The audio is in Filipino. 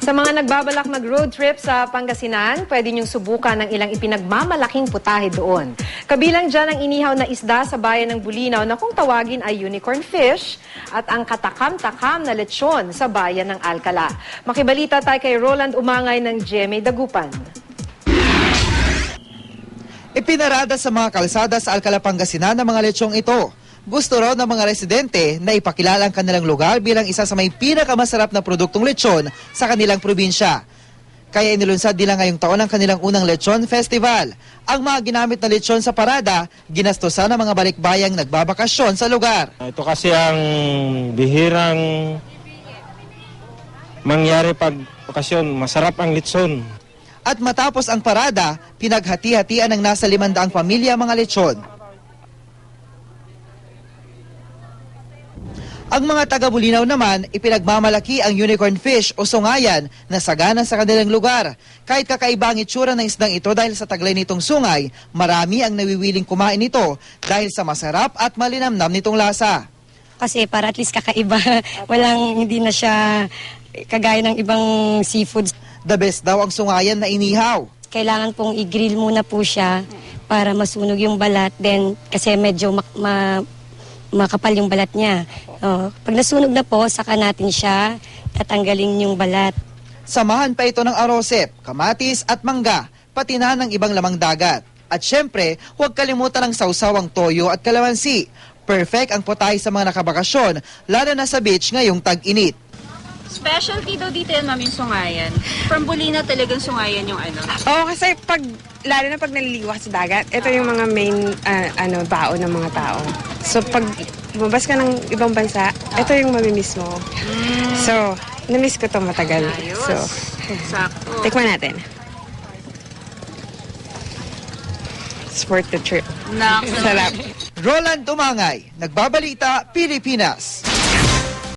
Sa mga nagbabalak mag-road trip sa Pangasinan, pwede niyong subukan ng ilang ipinagmamalaking putahe doon. Kabilang dyan ang inihaw na isda sa bayan ng Bulinaw na kung tawagin ay unicorn fish at ang katakam-takam na lechon sa bayan ng Alcala. Makibalita tayo kay Roland Umangay ng GMA Dagupan. Ipinarada sa mga kalsada sa Alcala, Pangasinan ang mga lechong ito. Gusto raw ng mga residente na ipakilala ang kanilang lugar bilang isa sa may pinakamasarap na produktong lechon sa kanilang probinsya. Kaya inilunsad nila ngayong taon ang kanilang unang Lechon Festival. Ang mga ginamit na lechon sa parada, ginastosan ng mga balikbayang nagbabakasyon sa lugar. Ito kasi ang bihirang mangyari pag bakasyon, masarap ang lechon. At matapos ang parada, pinaghati-hatian ng nasa 500 pamilya ang mga lechon. Ang mga taga-Bulinaw naman, ipinagmamalaki ang unicorn fish o sungayan na sagana sa kanilang lugar. Kahit kakaiba ang itsura ng isdang ito dahil sa taglay nitong sungay, marami ang nawiwiling kumain nito dahil sa masarap at malinamnam nitong lasa. Kasi para at least kakaiba, hindi na siya kagaya ng ibang seafoods. The best daw ang sungayan na inihaw. Kailangan pong i-grill muna po siya para masunog yung balat. Then, kasi medyo makapal yung balat niya. Pag nasunog na po, saka natin siya tatanggalin yung balat. Samahan pa ito ng arosep, kamatis at mangga, pati na ng ibang lamang dagat. At syempre, huwag kalimutan ng sausawang toyo at kalamansi. Perfect ang putahe sa mga nakabakasyon, lalo na sa beach ngayong tag-init. Specialty daw dito yan, ma'am, yung sungayan. From Bulinaw talagang sungayan yung ano. Oo, kasi lalo na pag naliliwa sa dagat, ito yung mga main baon ng mga tao. So pag lumabas ka ng ibang bansa, ito yung mamimiss mo. So, namiss ko to matagal. Ayos. So, Sakto. tikman natin. It's worth the trip. Sarap. Roland Umangay, Nagbabalita, Pilipinas.